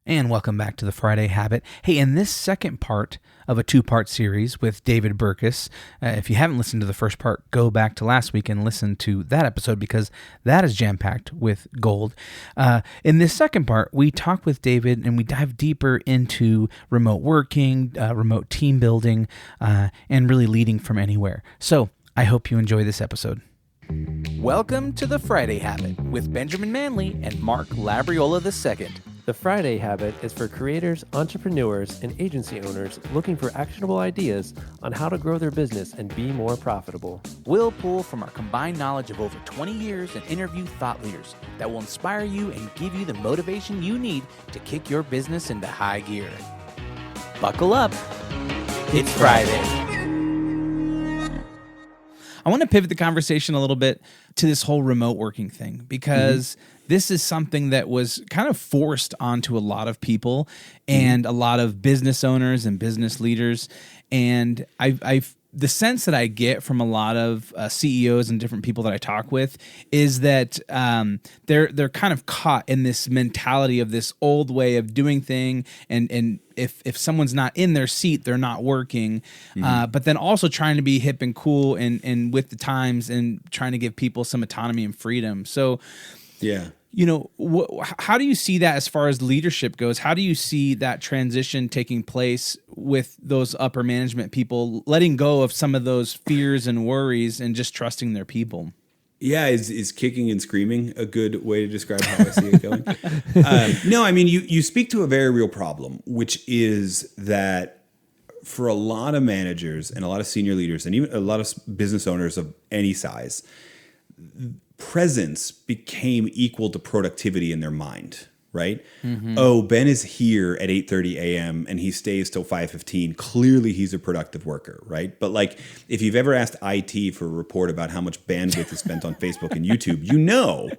And welcome back to the Friday Habit. Hey, in this second part of a two-part series with David Burkus, if you haven't listened to the first part, go back to last week and listen to that episode because that is jam-packed with gold. In this second part, we talk with David and we dive deeper into remote working, remote team building, and really leading from anywhere. So I hope you enjoy this episode. Welcome to the Friday Habit with Benjamin Manley and Mark Labriola II. The Friday Habit is for creators, entrepreneurs, and agency owners looking for actionable ideas on how to grow their business and be more profitable. We'll pull from our combined knowledge of over 20 years and interview thought leaders that will inspire you and give you the motivation you need to kick your business into high gear. Buckle up. It's Friday. I want to pivot the conversation a little bit to this whole remote working thing because this is something that was kind of forced onto a lot of people and a lot of business owners and business leaders. And I've the sense that I get from a lot of CEOs and different people that I talk with is that they're kind of caught in this mentality of this old way of doing thing, and if someone's not in their seat, they're not working. But then also trying to be hip and cool and with the times and trying to give people some autonomy and freedom. So, yeah. You know, how do you see that as far as leadership goes? How do you see that transition taking place with those upper management people letting go of some of those fears and worries and just trusting their people? Yeah, is kicking and screaming a good way to describe how I see it going? No, I mean, you speak to a very real problem, which is that for a lot of managers and a lot of senior leaders and even a lot of business owners of any size, presence became equal to productivity in their mind, right? Oh, Ben is here at 8:30 a.m. and he stays till 5:15. Clearly he's a productive worker, right? But like if you've ever asked IT for a report about how much bandwidth is spent on Facebook and YouTube, you know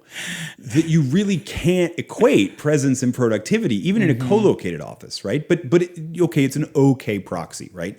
that you really can't equate presence and productivity, even in a co-located office, right? But okay, it's an okay proxy, right?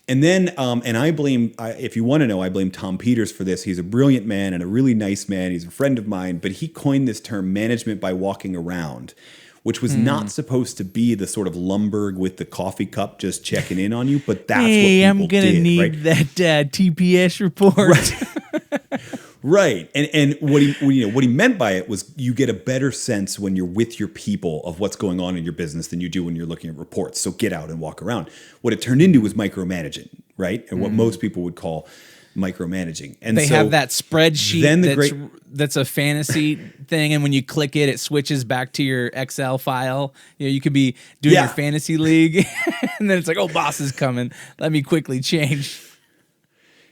And then, and I blame, if you want to know, I blame Tom Peters for this. He's a brilliant man and a really nice man. He's a friend of mine, but he coined this term management by walking around, which was not supposed to be the sort of Lumbergh with the coffee cup just checking in on you, but that's what people did. I'm going to need right? that TPS report. Right. Right. And what he meant by it was you get a better sense when you're with your people of what's going on in your business than you do when you're looking at reports. So get out and walk around. What it turned into was micromanaging, right? And what most people would call micromanaging. And they have that spreadsheet then that's a fantasy thing, and when you click it, it switches back to your Excel file. You know, you could be doing your fantasy league, and then it's like, oh, boss is coming. Let me quickly change.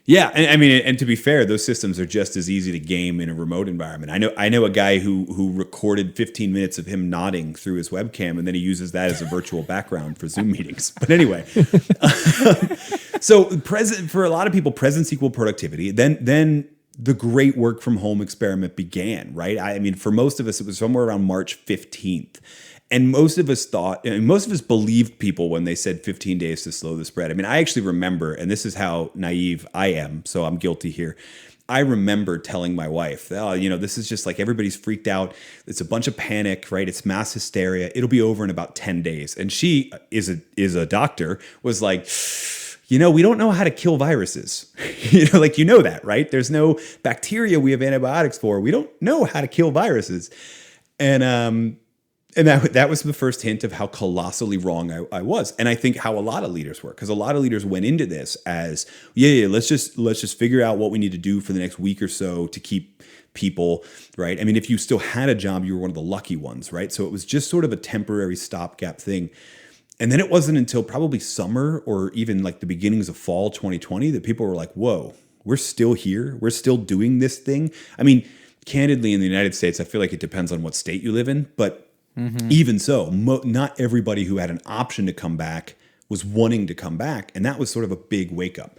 Yeah, and I mean, and to be fair, those systems are just as easy to game in a remote environment. I know a guy who recorded 15 minutes of him nodding through his webcam, and then he uses that as a virtual background for Zoom meetings. But anyway, so for a lot of people, presence equal productivity. Then the great work from home experiment began, right? I mean, for most of us, it was somewhere around March 15th. And most of us believed people when they said 15 days to slow the spread. I mean, I actually remember, and this is how naive I am, so I'm guilty here. I remember telling my wife, oh, this is just like everybody's freaked out. It's a bunch of panic, right? It's mass hysteria. It'll be over in about 10 days. And she is a doctor, was like, we don't know how to kill viruses. That, right? There's no bacteria we have antibiotics for. We don't know how to kill viruses. And that was the first hint of how colossally wrong I was. And I think how a lot of leaders were, because a lot of leaders went into this as, let's just figure out what we need to do for the next week or so to keep people, right? I mean, if you still had a job, you were one of the lucky ones, right? So it was just sort of a temporary stopgap thing. And then it wasn't until probably summer or even like the beginnings of fall 2020 that people were like, whoa, we're still here. We're still doing this thing. I mean, candidly, in the United States, I feel like it depends on what state you live in, but even so, not everybody who had an option to come back was wanting to come back. And that was sort of a big wake up.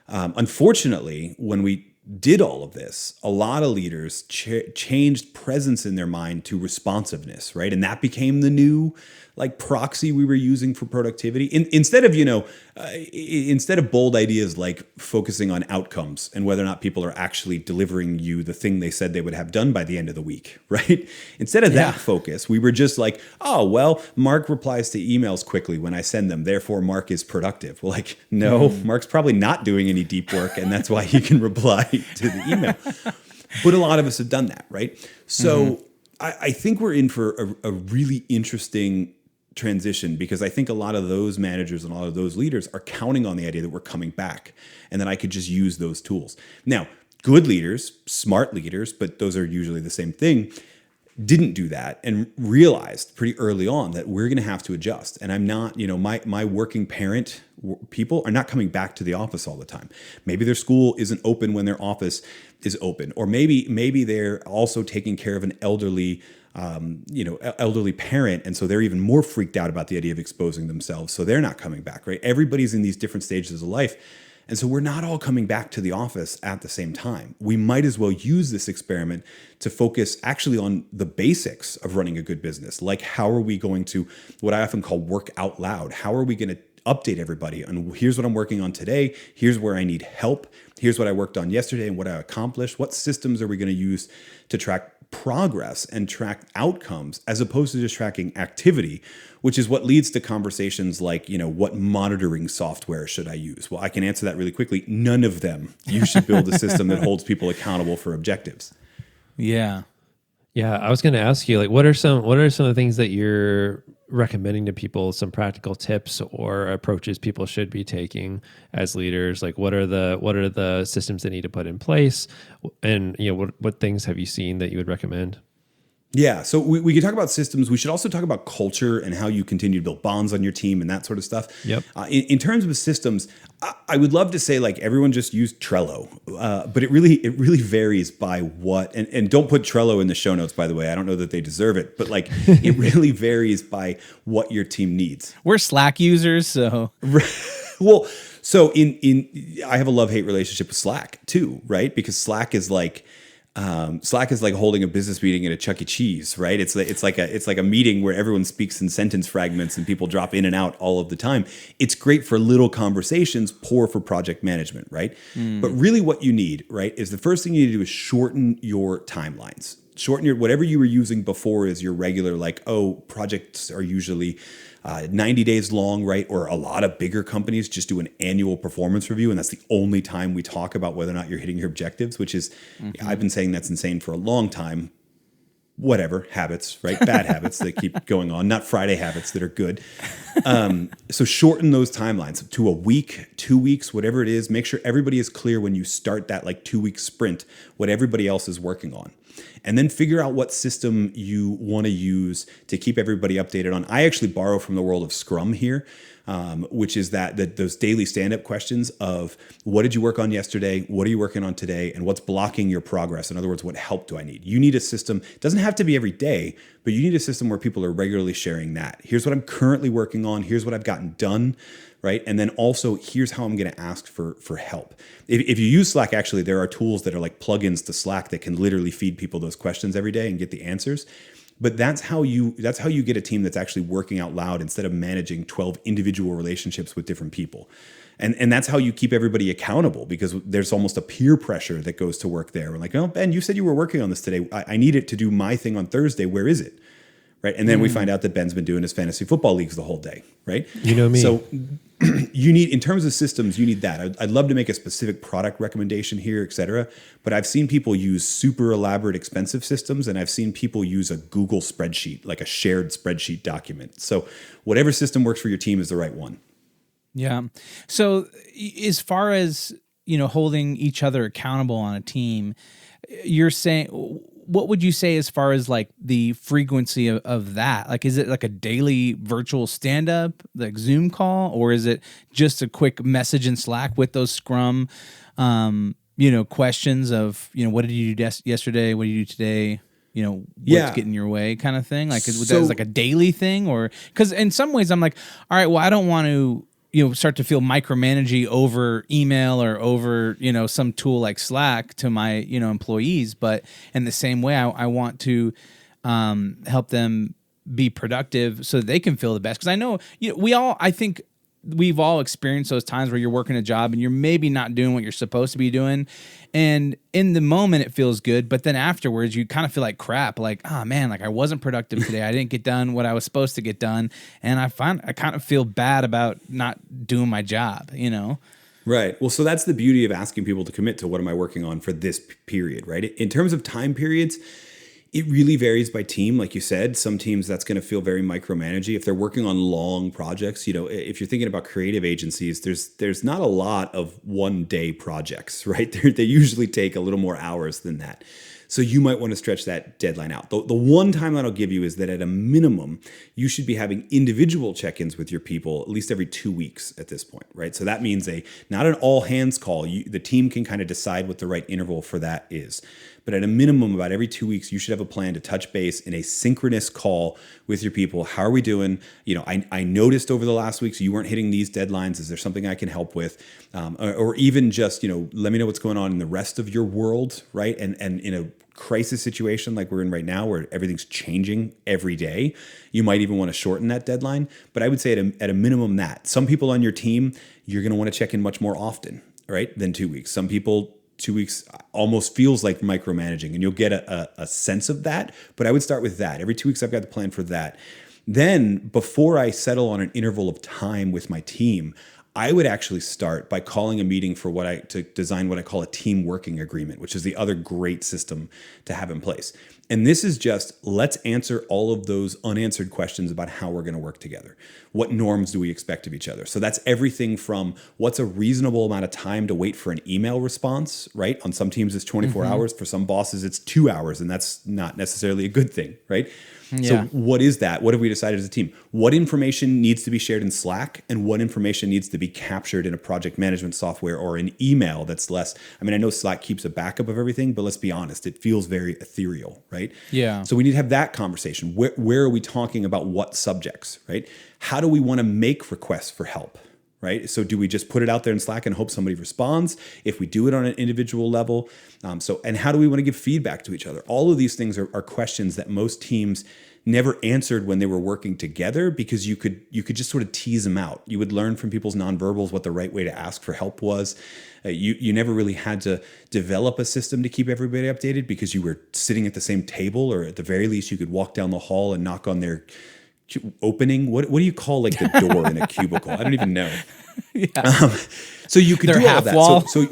Unfortunately, when we did all of this, a lot of leaders changed presence in their mind to responsiveness, right? And that became the new like proxy we were using for productivity. Instead of, instead of bold ideas like focusing on outcomes and whether or not people are actually delivering you the thing they said they would have done by the end of the week, right? Instead of that focus, we were just like, oh, well, Mark replies to emails quickly when I send them. Therefore, Mark is productive. Well, like, no, Mark's probably not doing any deep work, and that's why he can reply to the email. But a lot of us have done that, right? So I think we're in for a really interesting transition, because I think a lot of those managers and a lot of those leaders are counting on the idea that we're coming back and that I could just use those tools. Now, good leaders, smart leaders, but those are usually the same thing, didn't do that and realized pretty early on that we're going to have to adjust. And I'm not, my working parent people are not coming back to the office all the time. Maybe their school isn't open when their office is open, or maybe they're also taking care of an elderly parent, and so they're even more freaked out about the idea of exposing themselves, so they're not coming back, right? Everybody's in these different stages of life, and so we're not all coming back to the office at the same time. We might as well use this experiment to focus actually on the basics of running a good business, like how are we going to, what I often call work out loud, how are we going to update everybody on here's what I'm working on today, here's where I need help, here's what I worked on yesterday and what I accomplished, what systems are we going to use to track progress and track outcomes as opposed to just tracking activity, which is what leads to conversations like, what monitoring software should I use? Well, I can answer that really quickly. None of them. You should build a system that holds people accountable for objectives. Yeah. Yeah, I was going to ask you, like, what are some of the things that you're recommending to people, some practical tips or approaches people should be taking as leaders? Like, what are the systems they need to put in place, and what things have you seen that you would recommend? Yeah, so we could talk about systems. We should also talk about culture and how you continue to build bonds on your team and that sort of stuff. Yep. In terms of systems, I would love to say like everyone just use Trello, but it really varies by what. And don't put Trello in the show notes, by the way. I don't know that they deserve it, but like it really varies by what your team needs. We're Slack users, so well, so I have a love-hate relationship with Slack too, right? Because Slack is like holding a business meeting at a Chuck E. Cheese, right? It's like a meeting where everyone speaks in sentence fragments and people drop in and out all of the time. It's great for little conversations, poor for project management, right? But really what you need, right, is the first thing you need to do is shorten your timelines. Shorten whatever you were using before is your regular, like, projects are usually 90 days long, right? Or a lot of bigger companies just do an annual performance review, and that's the only time we talk about whether or not you're hitting your objectives, which is, I've been saying that's insane for a long time. Whatever, habits, right? Bad habits that keep going on, not Friday habits that are good. So shorten those timelines to a week, 2 weeks, whatever it is. Make sure everybody is clear when you start that like 2-week sprint, what everybody else is working on. And then figure out what system you want to use to keep everybody updated on. I actually borrow from the world of Scrum here, which is that those daily stand-up questions of what did you work on yesterday, what are you working on today, and what's blocking your progress? In other words, what help do I need? You need a system. It doesn't have to be every day, but you need a system where people are regularly sharing that. Here's what I'm currently working on. Here's what I've gotten done. Right. And then also here's how I'm going to ask for help. If you use Slack, actually, there are tools that are like plugins to Slack that can literally feed people those questions every day and get the answers. But that's how you get a team that's actually working out loud instead of managing 12 individual relationships with different people. And that's how you keep everybody accountable, because there's almost a peer pressure that goes to work there. We're like, oh, Ben, you said you were working on this today. I need it to do my thing on Thursday. Where is it? Right. And then we find out that Ben's been doing his fantasy football leagues the whole day. Right. You know me. So you need, in terms of systems, you need that. I'd love to make a specific product recommendation here, et cetera. But I've seen people use super elaborate, expensive systems, and I've seen people use a Google spreadsheet, like a shared spreadsheet document. So whatever system works for your team is the right one. Yeah. So as far as, holding each other accountable on a team, you're saying, what would you say as far as like the frequency of that? Like, is it like a daily virtual stand-up, like Zoom call, or is it just a quick message in Slack with those Scrum, questions of, what did you do yesterday? What do you do today? What's getting in your way kind of thing? Like, that like a daily thing? Or, because in some ways I'm like, all right, well, I don't want to start to feel micromanaging over email or over, some tool like Slack to my, employees. But in the same way, I want to help them be productive so that they can feel the best. Because I know, I think we've all experienced those times where you're working a job and you're maybe not doing what you're supposed to be doing. And in the moment it feels good, but then afterwards you kind of feel like crap, like, oh man, like I wasn't productive today. I didn't get done what I was supposed to get done. And I kind of feel bad about not doing my job, Right. Well, so that's the beauty of asking people to commit to what am I working on for this period, right? In terms of time periods, it really varies by team. Like you said, some teams that's going to feel very micromanaging. If they're working on long projects, if you're thinking about creative agencies, there's not a lot of 1-day projects, right? They usually take a little more hours than that. So you might want to stretch that deadline out. The one time that I'll give you is that at a minimum, you should be having individual check-ins with your people at least every 2 weeks at this point, right? So that means not an all hands call. The team can kind of decide what the right interval for that is. But at a minimum, about every 2 weeks, you should have a plan to touch base in a synchronous call with your people. How are we doing? I noticed over the last week, so you weren't hitting these deadlines. Is there something I can help with? Or even just, let me know what's going on in the rest of your world, right? And in a crisis situation like we're in right now where everything's changing every day, you might even want to shorten that deadline. But I would say at a minimum that. Some people on your team, you're going to want to check in much more often, right, than 2 weeks. Some people, 2 weeks almost feels like micromanaging, and you'll get a sense of that. But I would start with that. Every 2 weeks, I've got the plan for that. Then before I settle on an interval of time with my team, I would actually start by calling a meeting to design what I call a team working agreement, which is the other great system to have in place. And this is just, let's answer all of those unanswered questions about how we're going to work together. What norms do we expect of each other? So that's everything from what's a reasonable amount of time to wait for an email response, right? On some teams, it's 24 hours. For some bosses, it's 2 hours, and that's not necessarily a good thing, right? Yeah. So what is that? What have we decided as a team? What information needs to be shared in Slack and what information needs to be captured in a project management software or an email that's less, I know Slack keeps a backup of everything, but let's be honest, it feels very ethereal, right? Yeah. So we need to have that conversation. Where are we talking about what subjects, right? How do we want to make requests for help? Right? So do we just put it out there in Slack and hope somebody responds? If we do it on an individual level, and how do we want to give feedback to each other? All of these things are questions that most teams never answered when they were working together because you could just sort of tease them out. You would learn from people's nonverbals what the right way to ask for help was. You never really had to develop a system to keep everybody updated because you were sitting at the same table, or at the very least you could walk down the hall and knock on their opening. What do you call like the door in a cubicle? I don't even know. Yeah. So you could do all of that. Wall. So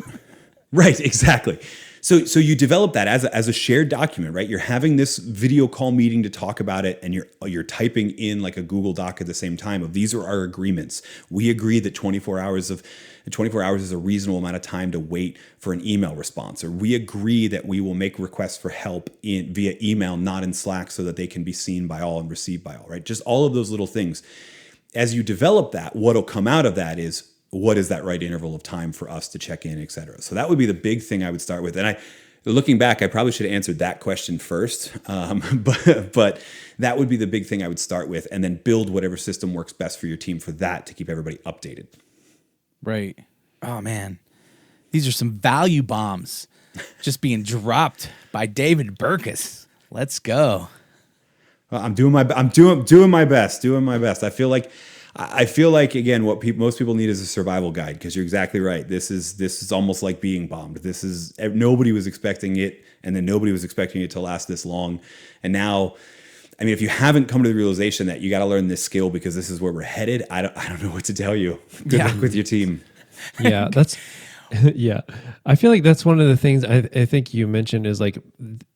right, exactly. So you develop that as a shared document, right? You're having this video call meeting to talk about it, and you're typing in like a Google Doc at the same time of these are our agreements. We agree that 24 hours is a reasonable amount of time to wait for an email response, or we agree that we will make requests for help via email, not in Slack, so that they can be seen by all and received by all, right? Just all of those little things. As you develop that, what'll come out of that is, what is that right interval of time for us to check in, et cetera? So that would be the big thing I would start with. And looking back, I probably should have answered that question first, but that would be the big thing I would start with, and then build whatever system works best for your team for that to keep everybody updated. Right. Oh man, these are some value bombs just being dropped by David Burkus. Let's go. Well, I'm doing my best. I feel like again, what most people need is a survival guide, because you're exactly right. This is almost like being bombed. Nobody was expecting it, and then nobody was expecting it to last this long. And now, if you haven't come to the realization that you got to learn this skill because this is where we're headed, I don't know what to tell you. Good luck with your team. Yeah, yeah. I feel like that's one of the things I think you mentioned is like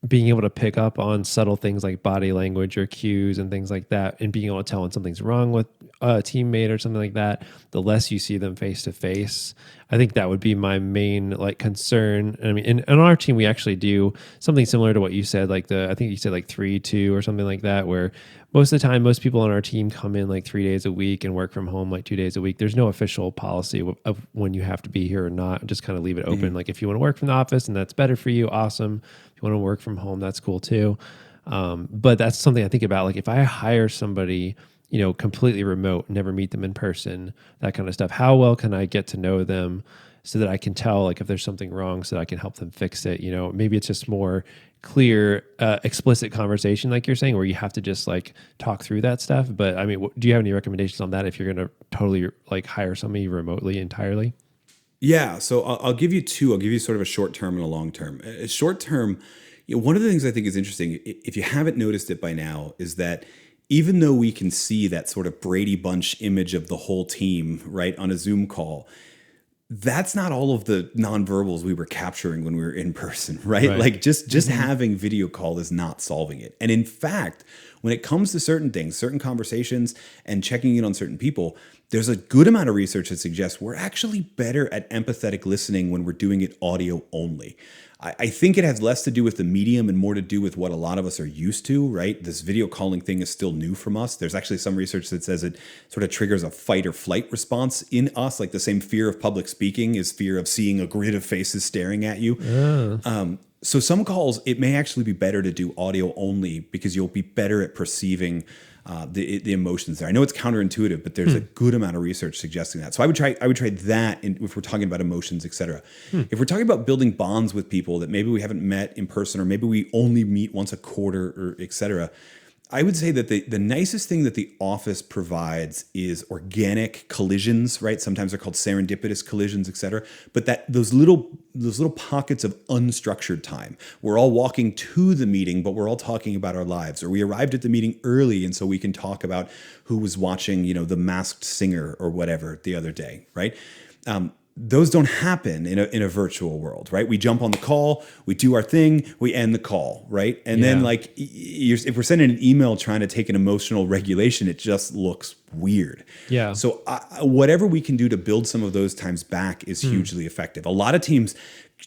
being able to pick up on subtle things like body language or cues and things like that, and being able to tell when something's wrong with a teammate or something like that. The less you see them face to face, I think that would be my main concern. I mean, in our team, we actually do something similar to what you said, I think you said 3-2 or something like that, where most of the time, most people on our team come in 3 days a week and work from home 2 days a week. There's no official policy of when you have to be here or not. Just kind of leave it open. Mm-hmm. If you want to work from the office and that's better for you, awesome. If you want to work from home, that's cool too. But that's something I think about. If I hire somebody completely remote, never meet them in person, that kind of stuff. How well can I get to know them so that I can tell like if there's something wrong so that I can help them fix it? Maybe it's just more clear, explicit conversation, like you're saying, where you have to just like talk through that stuff. But I mean, do you have any recommendations on that if you're going to totally like hire somebody remotely entirely? Yeah, so I'll give you two. I'll give you sort of a short term and a long term. Short term, one of the things I think is interesting, if you haven't noticed it by now, is that even though we can see that sort of Brady Bunch image of the whole team, right, on a Zoom call, that's not all of the nonverbals we were capturing when we were in person, right? Like just having video call is not solving it. And in fact, when it comes to certain things, certain conversations and checking in on certain people, there's a good amount of research that suggests we're actually better at empathetic listening when we're doing it audio only. I think it has less to do with the medium and more to do with what a lot of us are used to, right? This video calling thing is still new from us. There's actually some research that says it sort of triggers a fight or flight response in us, like the same fear of public speaking is fear of seeing a grid of faces staring at you. So some calls, it may actually be better to do audio only because you'll be better at perceiving the emotions there. I know it's counterintuitive, but there's a good amount of research suggesting that. So I would try that if we're talking about emotions, et cetera. If we're talking about building bonds with people that maybe we haven't met in person, or maybe we only meet once a quarter, or et cetera, I would say that the nicest thing that the office provides is organic collisions, right? Sometimes they're called serendipitous collisions, et cetera. But that those little pockets of unstructured time. We're all walking to the meeting, but we're all talking about our lives. Or we arrived at the meeting early, and so we can talk about who was watching, The Masked Singer or whatever the other day, right? Those don't happen in a virtual world, right? We jump on the call, we do our thing, we end the call, right? And then like if we're sending an email trying to take an emotional regulation, it just looks weird. Yeah. So whatever we can do to build some of those times back is hugely effective. A lot of teams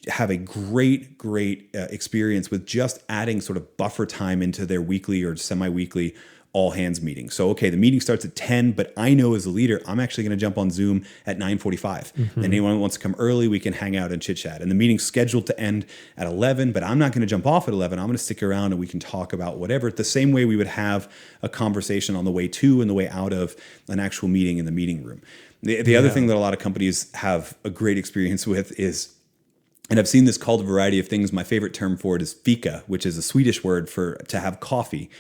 have a great experience with just adding sort of buffer time into their weekly or semi-weekly all hands meeting. So, okay, the meeting starts at 10, but I know as a leader, I'm actually going to jump on Zoom at 9:45. And anyone who wants to come early, we can hang out and chit chat. And the meeting's scheduled to end at 11, but I'm not going to jump off at 11. I'm going to stick around and we can talk about whatever, the same way we would have a conversation on the way to and the way out of an actual meeting in the meeting room. The other thing that a lot of companies have a great experience with is, and I've seen this called a variety of things. My favorite term for it is fika, which is a Swedish word for to have coffee,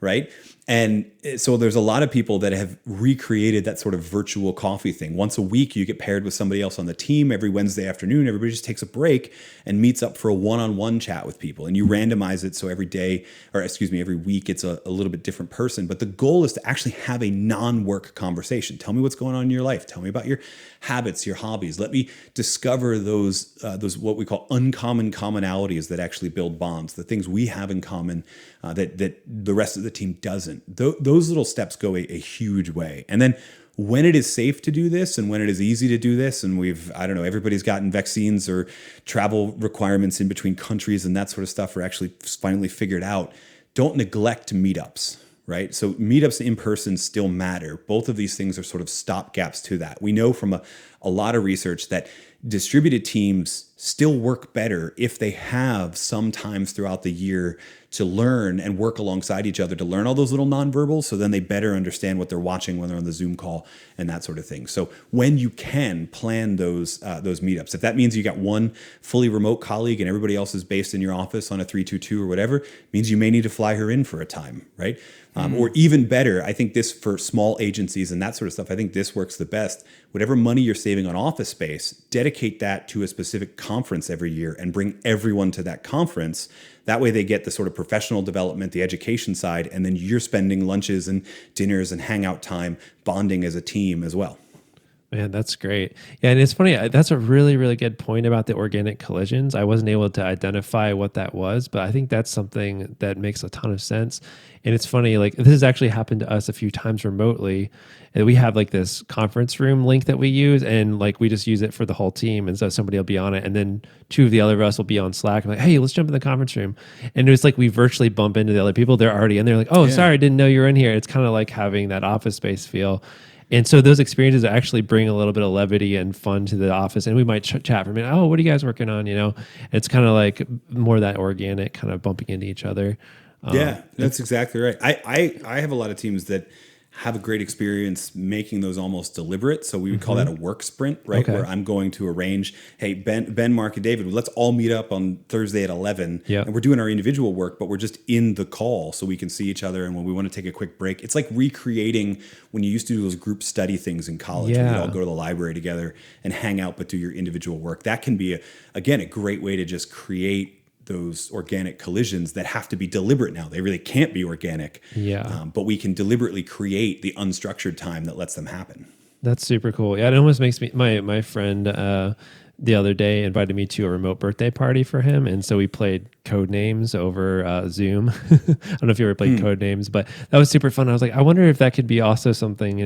right? And so there's a lot of people that have recreated that sort of virtual coffee thing. Once a week, you get paired with somebody else on the team. Every Wednesday afternoon, everybody just takes a break and meets up for a one-on-one chat with people. And you randomize it so every week, it's a little bit different person. But the goal is to actually have a non-work conversation. Tell me what's going on in your life. Tell me about your habits, your hobbies. Let me discover those what we call uncommon commonalities that actually build bonds, the things we have in common that the rest of the team doesn't. Those little steps go a huge way. And then when it is safe to do this and when it is easy to do this, and everybody's gotten vaccines or travel requirements in between countries and that sort of stuff are actually finally figured out, don't neglect meetups, right? So meetups in person still matter. Both of these things are sort of stopgaps to that. We know from a lot of research that distributed teams still work better if they have some times throughout the year to learn and work alongside each other to learn all those little nonverbals, so then they better understand what they're watching when they're on the Zoom call and that sort of thing. So when you can plan those meetups, if that means you got one fully remote colleague and everybody else is based in your office on a 322 or whatever, it means you may need to fly her in for a time, right? Or even better, I think this for small agencies and that sort of stuff, I think this works the best. Whatever money you're saving on office space, dedicate that to a specific conference every year and bring everyone to that conference. That way they get the sort of professional development, the education side, and then you're spending lunches and dinners and hangout time bonding as a team as well. Man, that's great. Yeah, and it's funny. That's a really, really good point about the organic collisions. I wasn't able to identify what that was, but I think that's something that makes a ton of sense. And it's funny, like this has actually happened to us a few times remotely. And we have like this conference room link that we use, and like we just use it for the whole team. And so somebody will be on it, and then two of the other of us will be on Slack. I'm like, hey, let's jump in the conference room. And it's like we virtually bump into the other people. They're already in there, like, oh, sorry, I didn't know you were in here. It's kind of like having that office space feel. And so those experiences actually bring a little bit of levity and fun to the office. And we might chat for a minute. Oh, what are you guys working on? It's kind of like more that organic kind of bumping into each other. Yeah, that's exactly right. I have a lot of teams that have a great experience making those almost deliberate. So we would call that a work sprint, right? Okay. Where I'm going to arrange, hey, Ben, Mark, and David, let's all meet up on Thursday at 11. Yeah. And we're doing our individual work, but we're just in the call so we can see each other. And when we want to take a quick break, it's like recreating when you used to do those group study things in college where you'd all go to the library together and hang out, but do your individual work. That can be, a great way to just create those organic collisions that have to be deliberate now. They really can't be organic. Yeah. But we can deliberately create the unstructured time that lets them happen. That's super cool. Yeah, it almost makes me, my friend the other day invited me to a remote birthday party for him. And so we played code names over Zoom. I don't know if you ever played code names, but that was super fun. I was like, I wonder if that could be also something,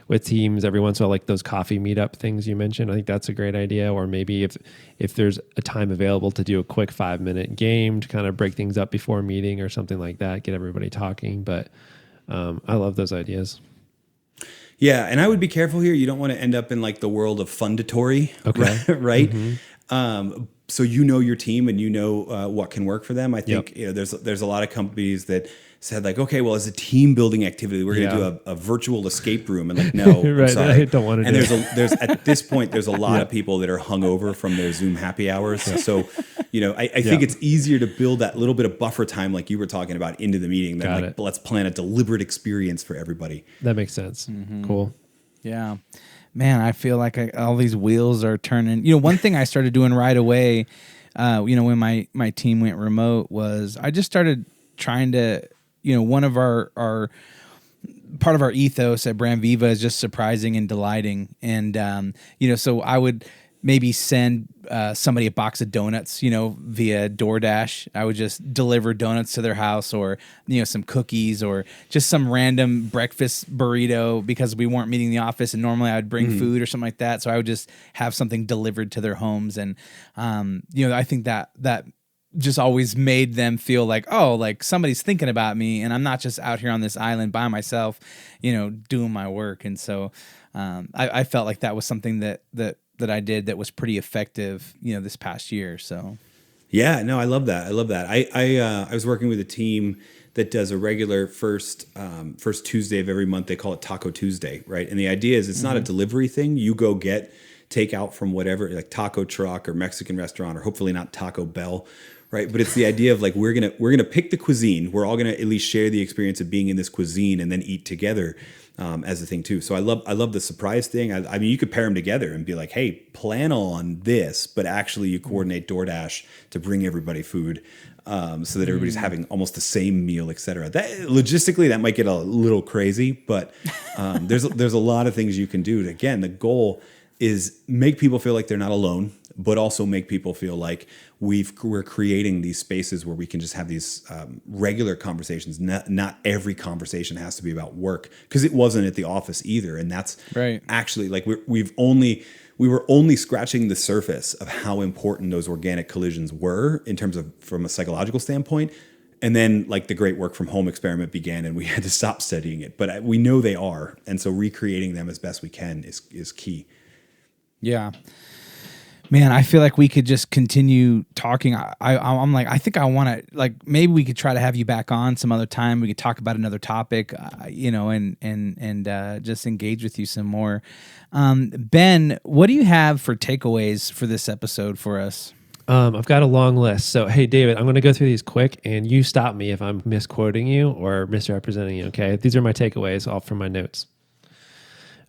with teams every once in a while, like those coffee meetup things you mentioned. I think that's a great idea. Or maybe if there's a time available to do a quick 5-minute game to kind of break things up before a meeting or something like that, get everybody talking. But I love those ideas. Yeah, and I would be careful here. You don't want to end up in like the world of fundatory, right? So your team and what can work for them. I think there's a lot of companies that said like, okay, well, as a team building activity, we're going to do a virtual escape room, and like, no, right, I'm sorry. I don't want to. And there's at this point, there's a lot of people that are hungover from their Zoom happy hours. So, I think it's easier to build that little bit of buffer time, like you were talking about, into the meeting. Than let's plan a deliberate experience for everybody. That makes sense. Cool. Yeah. Man, I feel like all these wheels are turning. One thing I started doing right away, when my team went remote, was I just started trying to, one of our part of our ethos at Brand Viva is just surprising and delighting. And, so I would maybe send somebody a box of donuts, via DoorDash. I would just deliver donuts to their house, or, some cookies, or just some random breakfast burrito, because we weren't meeting in the office and normally I would bring food or something like that. So I would just have something delivered to their homes. And, I think that just always made them feel like, oh, like somebody's thinking about me and I'm not just out here on this island by myself, doing my work. And so I felt like that was something that I did that was pretty effective, this past year. So, yeah, no, I love that. I was working with a team that does a regular first Tuesday of every month. They call it Taco Tuesday, right? And the idea is it's not a delivery thing. You go get takeout from whatever, like taco truck or Mexican restaurant, or hopefully not Taco Bell, right? But it's the idea of like we're gonna pick the cuisine. We're all gonna at least share the experience of being in this cuisine and then eat together. As a thing too. So I love the surprise thing. I mean, you could pair them together and be like, hey, plan on this, but actually you coordinate DoorDash to bring everybody food, so that everybody's having almost the same meal, et cetera. That logistically, that might get a little crazy, but there's a lot of things you can do. Again, the goal is make people feel like they're not alone, but also make people feel like we're creating these spaces where we can just have these regular conversations. Not every conversation has to be about work, because it wasn't at the office either. And that's right. Actually, like we were only scratching the surface of how important those organic collisions were in terms of from a psychological standpoint. And then like the great work from home experiment began and we had to stop studying it, but we know they are. And so recreating them as best we can is key. Yeah. Man, I feel like we could just continue talking. I'm like, I think I want to, like, maybe we could try to have you back on some other time. We could talk about another topic, and just engage with you some more. Ben, what do you have for takeaways for this episode for us? I've got a long list. So, hey, David, I'm going to go through these quick, and you stop me if I'm misquoting you or misrepresenting you, okay? These are my takeaways all from my notes.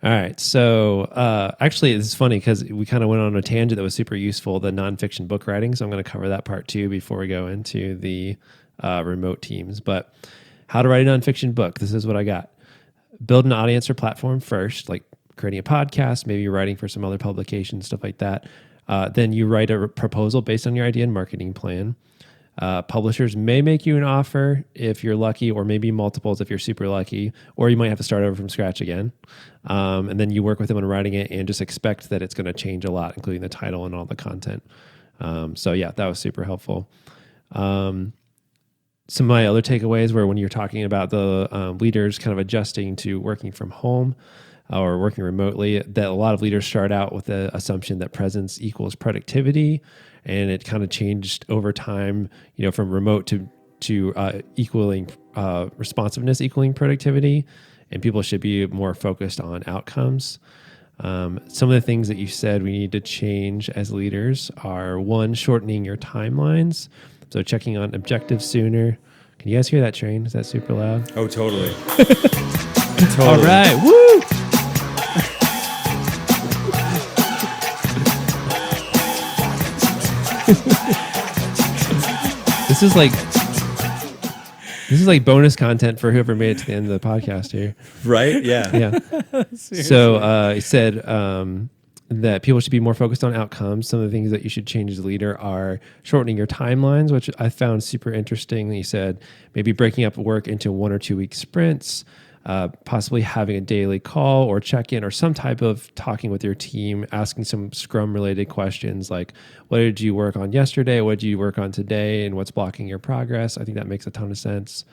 All right. So actually, this is funny because we kind of went on a tangent that was super useful, the nonfiction book writing. So I'm going to cover that part too before we go into the remote teams. But how to write a nonfiction book. This is what I got. Build an audience or platform first, like creating a podcast, maybe you're writing for some other publications, stuff like that. Then you write a proposal based on your idea and marketing plan. Publishers may make you an offer if you're lucky, or maybe multiples if you're super lucky, or you might have to start over from scratch again. And then you work with them on writing it and just expect that it's going to change a lot, including the title and all the content. So yeah, that was super helpful. Some of my other takeaways were when you're talking about the leaders kind of adjusting to working from home or working remotely, that a lot of leaders start out with the assumption that presence equals productivity. And it kind of changed over time, from remote to equaling responsiveness equaling productivity. and people should be more focused on outcomes. Some of the things that you said we need to change as leaders are, one, shortening your timelines. So checking on objectives sooner. Can you guys hear that train? Is that super loud? Oh, totally. All right. Woo! This is like bonus content for whoever made it to the end of the podcast here. Right? Yeah. Yeah. So he said that people should be more focused on outcomes. Some of the things that you should change as a leader are shortening your timelines, which I found super interesting. He said maybe breaking up work into 1 or 2 week sprints, possibly having a daily call or check-in or some type of talking with your team, asking some Scrum related questions like, what did you work on yesterday? What did you work on today? And what's blocking your progress? I think that makes a ton of sense.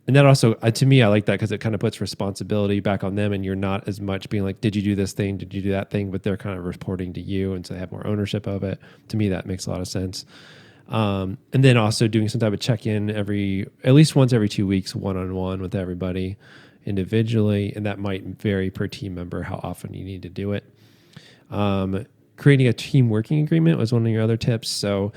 And that also, to me, I like that because it kind of puts responsibility back on them, and you're not as much being like, did you do this thing? Did you do that thing? But they're kind of reporting to you, and so they have more ownership of it. To me, that makes a lot of sense. And then also doing some type of check-in at least once every 2 weeks, one-on-one with everybody individually, and that might vary per team member how often you need to do it. Creating a team working agreement was one of your other tips. So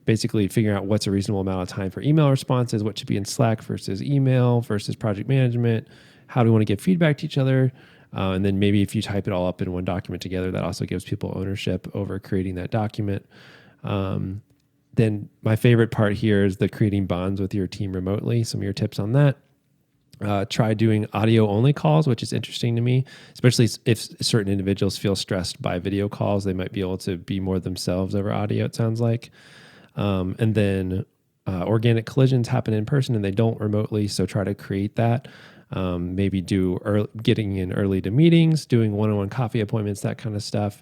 basically figuring out what's a reasonable amount of time for email responses, what should be in Slack versus email versus project management, how do we want to give feedback to each other, and then maybe if you type it all up in one document together, that also gives people ownership over creating that document. Then my favorite part here is the creating bonds with your team remotely. Some of your tips on that. Try doing audio only calls, which is interesting to me, especially if certain individuals feel stressed by video calls. They might be able to be more themselves over audio, it sounds like. And then organic collisions happen in person and they don't remotely, so try to create that. Maybe getting in early to meetings, doing one-on-one coffee appointments, that kind of stuff.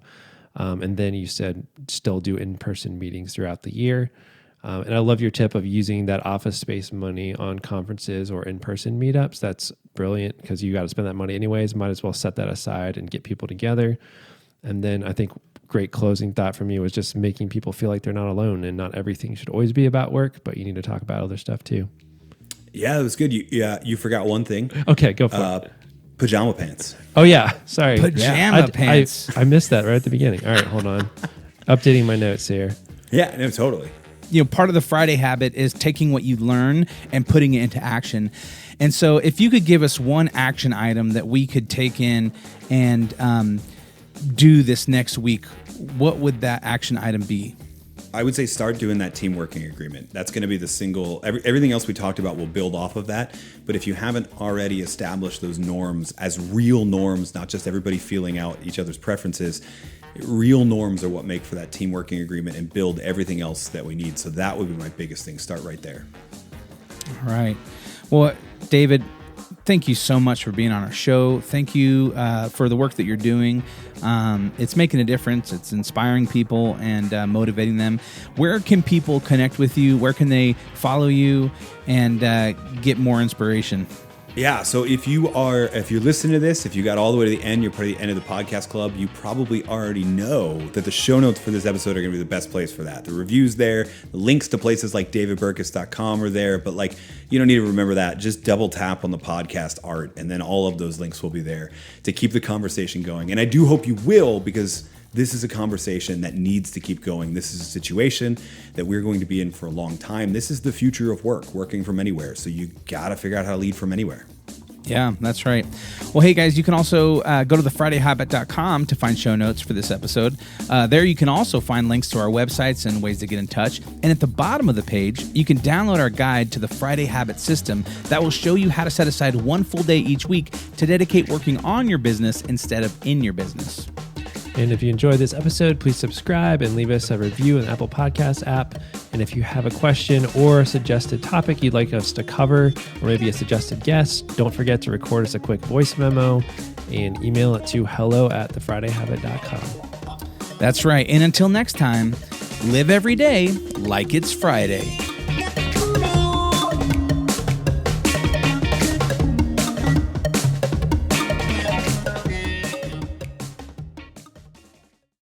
And then you said still do in-person meetings throughout the year. And I love your tip of using that office space money on conferences or in-person meetups. That's brilliant because you got to spend that money anyways. Might as well set that aside and get people together. And then I think great closing thought from you was just making people feel like they're not alone, and not everything should always be about work, but you need to talk about other stuff too. Yeah, that was good. You forgot one thing. Okay, go for it. Pajama pants. Oh yeah, sorry. Pajama pants. I missed that right at the beginning. All right, hold on. Updating my notes here. Yeah, no, totally. Part of the Friday habit is taking what you learn and putting it into action. And so if you could give us one action item that we could take in and do this next week, what would that action item be? I would say start doing that team working agreement. That's going to be the single, everything else we talked about will build off of that. But if you haven't already established those norms as real norms, not just everybody feeling out each other's preferences, real norms are what make for that team working agreement and build everything else that we need. So that would be my biggest thing. Start right there. All right. Well, David, thank you so much for being on our show. Thank you for the work that you're doing. It's making a difference. It's inspiring people and motivating them. Where can people connect with you? Where can they follow you and get more inspiration? Yeah, so if you're listening to this, if you got all the way to the end, you're part of the end of the podcast club, you probably already know that the show notes for this episode are going to be the best place for that. The reviews there, the links to places like davidburkus.com are there, but you don't need to remember that. Just double tap on the podcast art, and then all of those links will be there to keep the conversation going. And I do hope you will, because this is a conversation that needs to keep going. This is a situation that we're going to be in for a long time. This is the future of working from anywhere. So you got to figure out how to lead from anywhere. Yeah, that's right. Well, hey guys, you can also go to thefridayhabit.com to find show notes for this episode. There you can also find links to our websites and ways to get in touch. And at the bottom of the page, you can download our guide to the Friday Habit System that will show you how to set aside one full day each week to dedicate working on your business instead of in your business. And if you enjoyed this episode, please subscribe and leave us a review in the Apple Podcast app. And if you have a question or a suggested topic you'd like us to cover, or maybe a suggested guest, don't forget to record us a quick voice memo and email it to hello@thefridayhabit.com. That's right. And until next time, live every day like it's Friday.